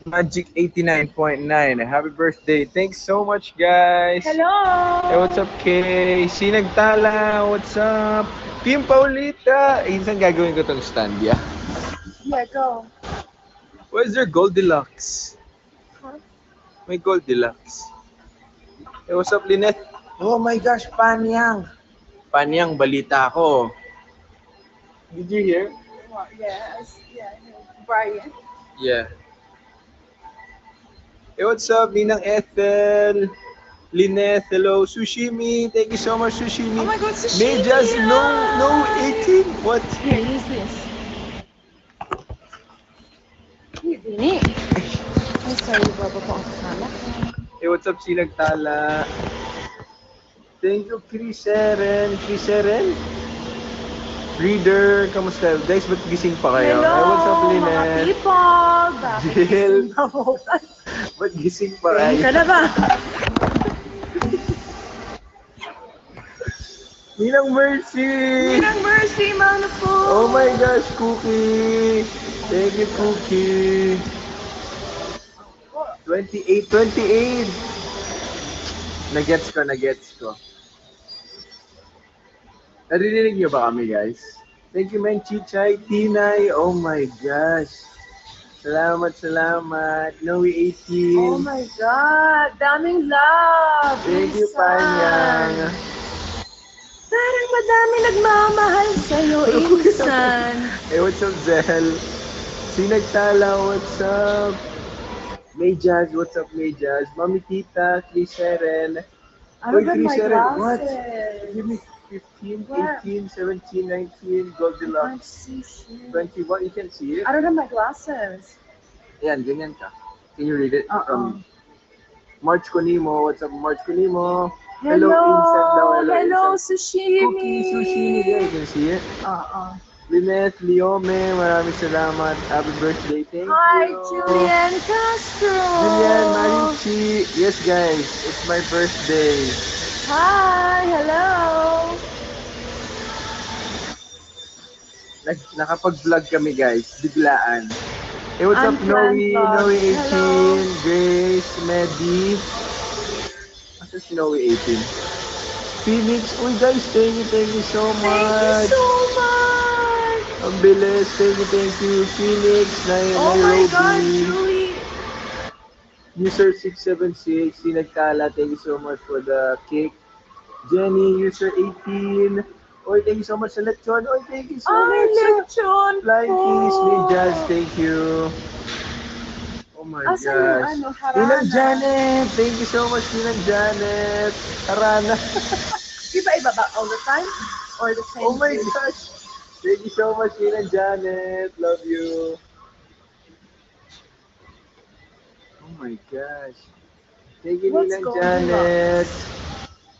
Magic 89.9. Happy birthday. Thanks so much, guys. Hello! Hey, what's up, Kay? Sinagtala, what's up? Kim Paulita. Eh, saan gagawin ko tong stand, yeah? Yeah, go. Where's their Goldilocks? Huh? May Goldilocks. Hey, what's up, Lynette? Oh my gosh, Panyang. Panyang, balita ko. Did you hear? What? Yes. Yeah. Brian. Yeah. Hey, what's up, Ninang Ethel? Lynette, hello. Sushimi, thank you so much, Sushimi. Oh my God, May sashimi! just no 18. What? Here, use this. Here, Dini. I'm sorry, Baba po ang kasama. Hey, what's up, Sinagtala? Thank you, Chris Eren. Chris Eren? Reader, kamusta? Guys, ba't gising pa kayo? Hello, Hey, what's up, mga Lynette? people! Bakit Jill. gusto mo? Ba't gising pa Ready ka kayo? na ba? Ninang Mercy! Ninang Mercy, mana po! Oh my gosh, Cookie! Thank you, Cookie! 28, 28! Nagets ko, nagets ko. Naririnig niyo ba kami, guys? Thank you, man, Chichay, Tinay. Oh my gosh. Salamat, salamat. Noe 18. Oh my God! Daming love! Thank you, Insan. Panyang. Parang madami nagmamahal sa'yo, insan. Hey, what's up, Zel? Sinagtala, what's up? May Jazz, what's up, May Jazz? Mami Tita, Chris Eren. I don't have my What? glasses. Give me 15, Where? 18, 17, 19, I can't Goldilocks. see shit. 21, you can see it? I don't have my glasses. Yan, ganyan ka. Can you read it Uh-uh. from March Konimo? What's up, March Konimo? Hello, Insan daw. hello, Insan. sushimi. Cookie, sushi. Yeah, you can see it. Uh-uh. Lynette, Leome, maraming salamat. Happy birthday. Thank Hi, you. Julian Castro. Julian, Marichi. Yes, guys. It's my birthday. Hi, hello. Nakapag-vlog kami, guys. Biglaan. Hey, what's up, Noe? Unplanned vlog. Noe 18, Hello. Grace, Medi. Asa si Noe 18? Phoenix. Uy, guys, thank you so Thank you much. so much. Ang bilis. Thank you. Phoenix, Oh my God, Nairobi. Julie. User 676, Sinagkala, thank you so much for the cake. Jenny, user 18. Oy, thank you so much sa lechon. Oy, thank you so Ay, much. lechon Flying po. Kiss, May Jazz, thank you. Oh my Asan yung gosh. ano, harana? Ninang Janet, thank you so much, Ninang Janet. Harana. Di ba iba ba all the time? Or the same? Oh my day? gosh. Thank you so much, Ninang Janet. Love you. Oh my gosh. Thank you, What's Ninang Goldilocks? Janet.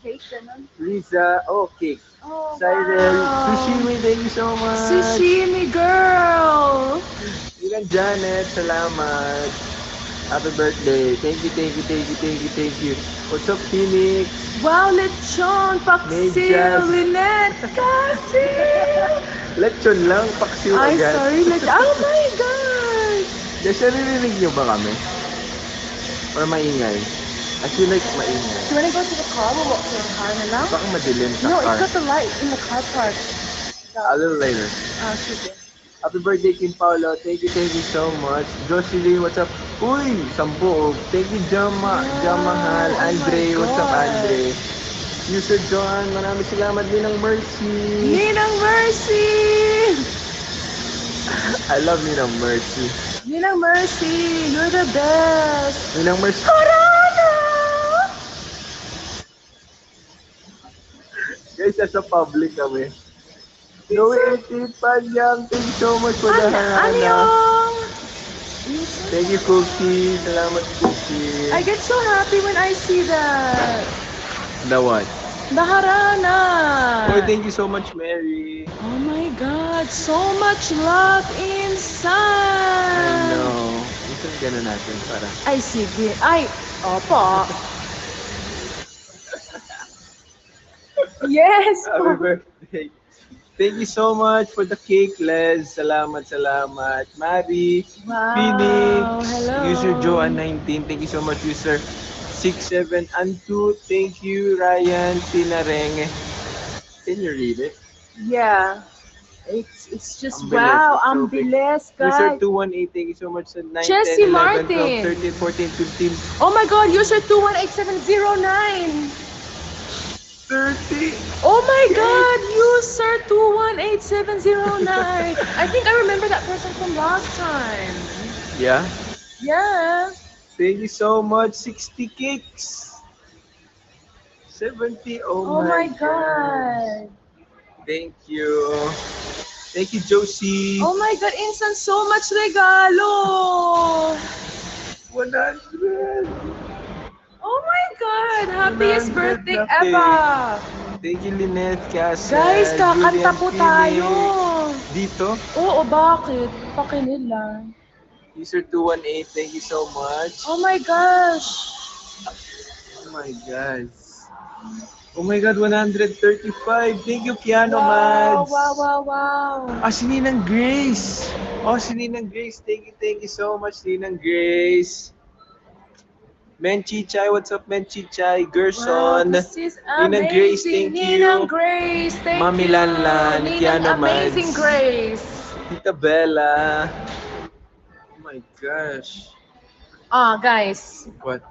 Cake, ganun? Riza, oh, cake. Oh, Cyril, wow. Sushimi, thank you so much. Sushimi girl. Ninang Janet, salamat. Happy birthday. Thank you. What's up, Phoenix? Wow, lechon, May paksil, jazz. Lynette, Cassie. Lechon lang, paksiw Ay, agad. sorry, lechon. Oh my God. Guys, naririnig niyo ba kami? Or maingay? I feel like maingay. Do you want to go to the car? We'll walk to the car na lang? Baka madilim sa No, car. it's got the light in the car park. A little later. Sige. Happy birthday, Kim Paolo. Thank you so much. Jocelyn, what's up? Uy, 10. Thank you, Jamahal. Oh Andre, my what's up, God. Andre? User John, maraming salamat din ng Mercy. Ninang Mercy. I love Ninang Mercy. Ninang Mercy, you're the best. Ninang Mercy. Corona! Guys, nasa public kami. No, 18 Panyang. Thank you so much for the hangana. Annyeong! Thank you, Cookie. Salamat, Cookie. I get so happy when I see The what? the harana. Oh, thank you so much, Mary. Oh my God, so much love I inside. know. Minsan gano'n natin para. Ay, sige. Ay, opo. Yes Happy po. birthday. Thank you so much for the cake, Les. Salamat, salamat. Mari, Wow, Phoenix, hello. user Joan19. Thank you so much, user 67 and 2. Thank you, Ryan Tinareng. Can you read it? Yeah. It's just Ang bilis. wow, It's so ang big. bilis, User guys. 218, thank you so much sa 9, 10, Chelsea 11, 12, Martin. 13, 14, 15, Oh my God, user 218709. 30. Oh my God, user 218709. I think I remember that person from last time. Yeah. Yeah. Thank you so much. 60 cakes. 70. Oh Oh my my God. God. Thank you. Thank you, Josie. Oh my God, Insan, so much regalo. 100. Oh my God, happiest 100 birthday na ever. Thank you, Lynette Casa. Guys, kakanta Julian po tayo. Phoenix. Dito. Oo, bakit? Pakinig lang. User 218, thank you so much. Oh my gosh. Oh my God. Oh my God, 135. Thank you, Piano Wow, Mads. wow, wow, wow. Ah, si Ninang Grace. Oh, si Ninang Grace. Thank you so much, Ninang Grace. Menchichay, what's up, Menchichay? Wow, Gerson. this is Ninang Grace, amazing. thank Ninang you. Grace, thank Mami you. Lanlan, Ninang Piano amazing Mads. Grace. Tita Bella. Oh my gosh. Guys, What?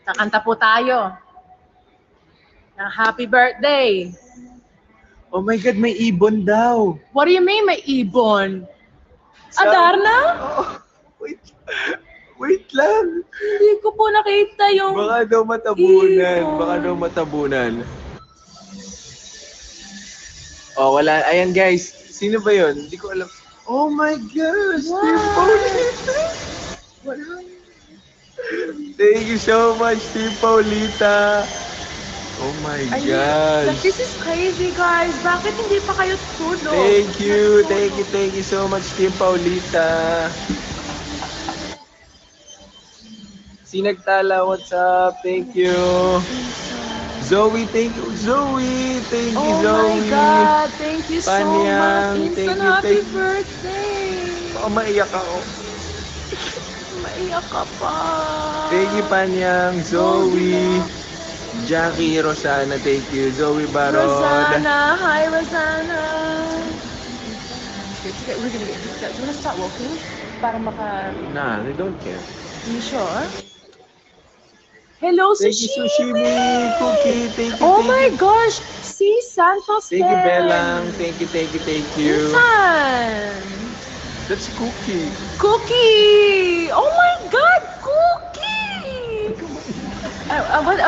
kakanta po tayo ng happy birthday. Oh my God, may ibon daw. What do you mean may ibon? Sa- Adarna? Oh, wait. Wait lang. Hindi ko po nakita yung Baka daw matabunan. ibon. Baka daw matabunan. Oh, wala. Ayan guys. Sino ba yun? Hindi ko alam. Oh my gosh. Wow. Team Paulita. Thank you so much, Team Paulita. Oh my gosh. This is crazy, guys. Bakit hindi pa kayo tulog? Thank you so much, Team Paulita. Sinagtala, what's up? Thank you. Zoe, thank you. Zoe, thank you, Oh Zoe. my God, thank you so Panyang, much. thank Insan, you, happy thank- birthday. Baka maiyak ako. Maiyak ka pa. Thank you, Panyang. Zoe. Jackie Rosana, thank you. Zoe Barod. Rosanna, hi Rosanna. Okay, we're gonna get this. Do you wanna start walking? Para maka... Nah, they don't care. You sure? Hello, Thank you, Sushimi. Cookie, thank you, Oh thank my you. gosh, si Santos Thank you, Ben. Belang. Thank you. Insan. That's Cookie. Cookie! Oh my God, Cookie!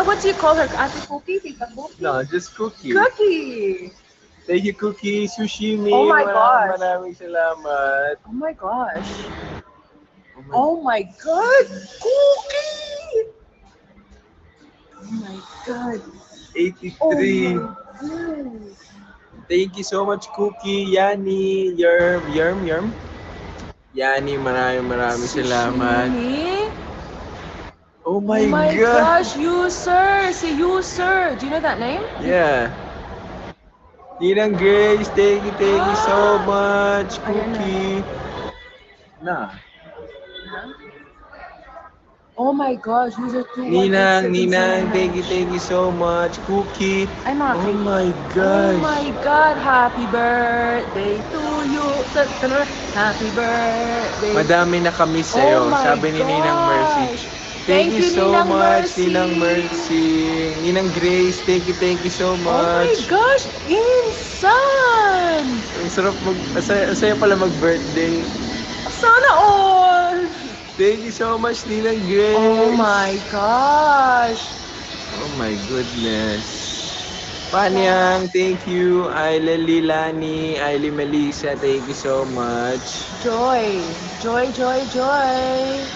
What do you call her? Ate Cookie? Tita Cookie? No, just Cookie. Cookie! Thank you, Cookie. Sushimi. Oh my gosh. Maraming salamat. Oh my gosh. Oh my Oh my God, Cookie! Oh my God. 83. Oh my God. Thank you so much, Cookie. Yani, Yerm. Yani, maraming salamat. Sushimi? Oh my, Oh my God. gosh, user! Si user! Do you know that name? Yeah. Ninang Grace, thank you so much, Ayan na. Cookie. Nah. Oh my gosh, user 2. Ninang, thank you so much, Cookie. Ay, mga Oh cake. my Oh gosh. my God, happy birthday to you. Happy birthday. Madami na kami sa'yo, Oh my sabi ni Ninang Mercy. gosh. Thank you so Ninang much, Mercy. Ninang Mercy. Ninang Grace, thank you so Oh my much. gosh, Insan! Ang sarap asaya pala mag-birthday. Sana all! Thank you so much, Ninang Grace. Oh my gosh! Oh my goodness. Panyang, thank you. Ayla Lilani, Ayli Melissa, thank you so much. Joy! Joy!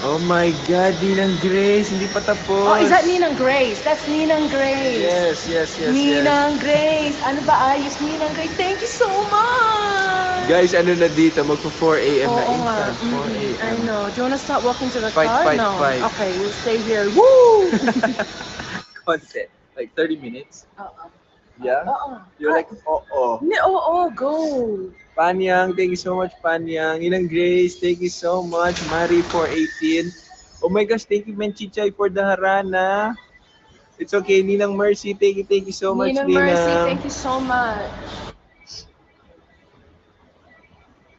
Oh my God, Ninang Grace, hindi pa tapos. Oh, is that Ninang Grace? That's Ninang Grace. Yes. Ninang Grace. Ano ba ayos, Ninang Grace? Thank you so much. Guys, ano na dito? Magpo 4 a.m. na Oo nga. instant. 4 a.m. I know. Do you wanna start walking to the Fight, car? fight, No. fight. Okay, we'll stay here. Woo! Content. Like 30 minutes. Oo. Yeah? You're like, oo. Go. Panyang, thank you so much, Panyang. Ninang Grace, thank you so much. Mari 418. Oh my gosh, thank you, Menchichay, for the harana. It's okay, Ninang Mercy, thank you so much, Ninang Mercy, Ninang. thank you so much.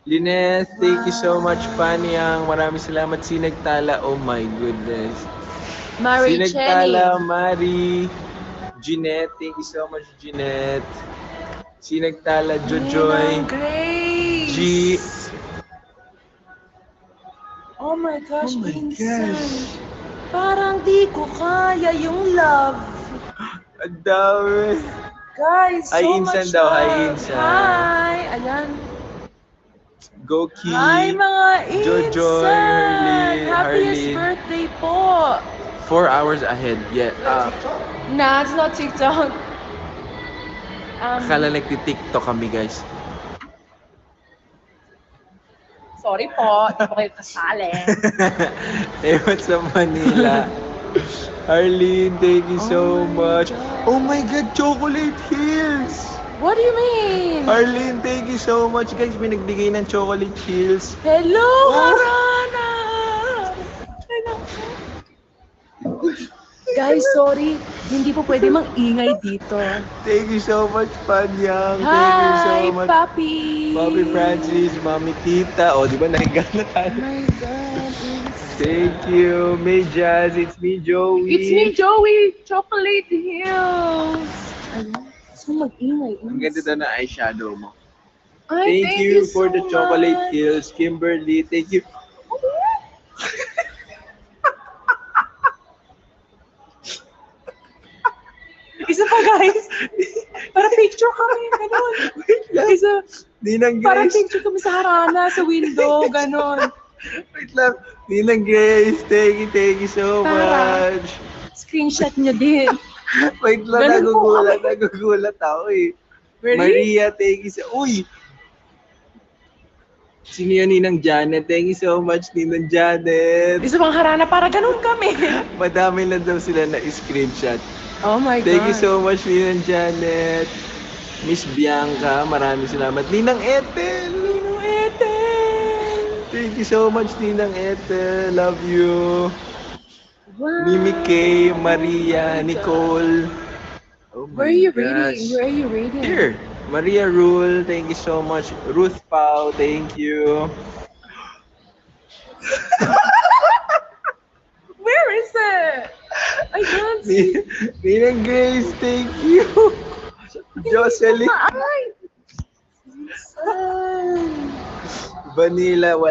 Lineth, thank you so much, Panyang. Maraming salamat, Sinagtala. Oh my goodness. Mary Sinagtala, Chenny. Mari. Jeanette, thank you so much, Jeanette. Sinagtala, Jojoy. Ninang Grace. G. Oh my gosh, Oh my Insan. gosh. Parang di ko kaya yung love. Ang dami. Guys, so Hi, much Insan daw. Hi, love. Insan. Hi. Ayan. Goki. Hi, mga Jojoy, Insan. Happiest Harley. birthday po. 4 hours ahead. Yeah. Nah, it's not TikTok. Akala nagti-TikTok kami, guys. Sorry po, di po kayo kasali. Hey, what's up, Manila? Arlene, thank you so much. Oh my God, Chocolate Hills! What do you mean? Arlene, thank you so much, guys. May nagbigay ng Chocolate Hills. Hello, Oh. Harana! Guys, sorry. Hindi po pwede mang-ingay dito. Thank you so much, Panyang. Thank you so Hi, much. Papi! Papi Francis, Mami Tita. O, di ba nahiga na Oh tayo? my God. Thank you. May Jazz. It's me, Joey. It's me, Joey. Chocolate Hills. Ayan. So mag-ingay. Ang ganda daw na eyeshadow mo. Ay, Thank you for so the Chocolate much. Hills. Kimberly, thank you. Isa pa, guys. Para picture kami, gano'n. Isa, Ninang para Grace. picture kami sa harana, sa window, gano'n. Wait lang. Ninang Grace, thank you so Para. much. Screenshot niyo din. Wait lang, Ganun po nagugulat ako eh. Really? Maria, thank you so Uy! Sino yun, Ninang Janet? Thank you so much, Ninang Janet. Isa pang harana, para gano'n kami. Madami lang daw sila na screenshot. Oh my God. Thank you so much, Ninang Janet. Miss Bianca, maraming salamat. Ninang Ethel! Ninong Ethel! Thank you so much, Ninang Ethel. Love you. Wow. Mimi Kay, Maria, Nicole. Oh my Where are you gosh. reading? Where are you reading? Here. Maria Rule, thank you so much. Ruth Pau, thank you. Where is it? I can't see. Ninang Grace, thank you. Jocelyn. Ay! Insan. Vanilla,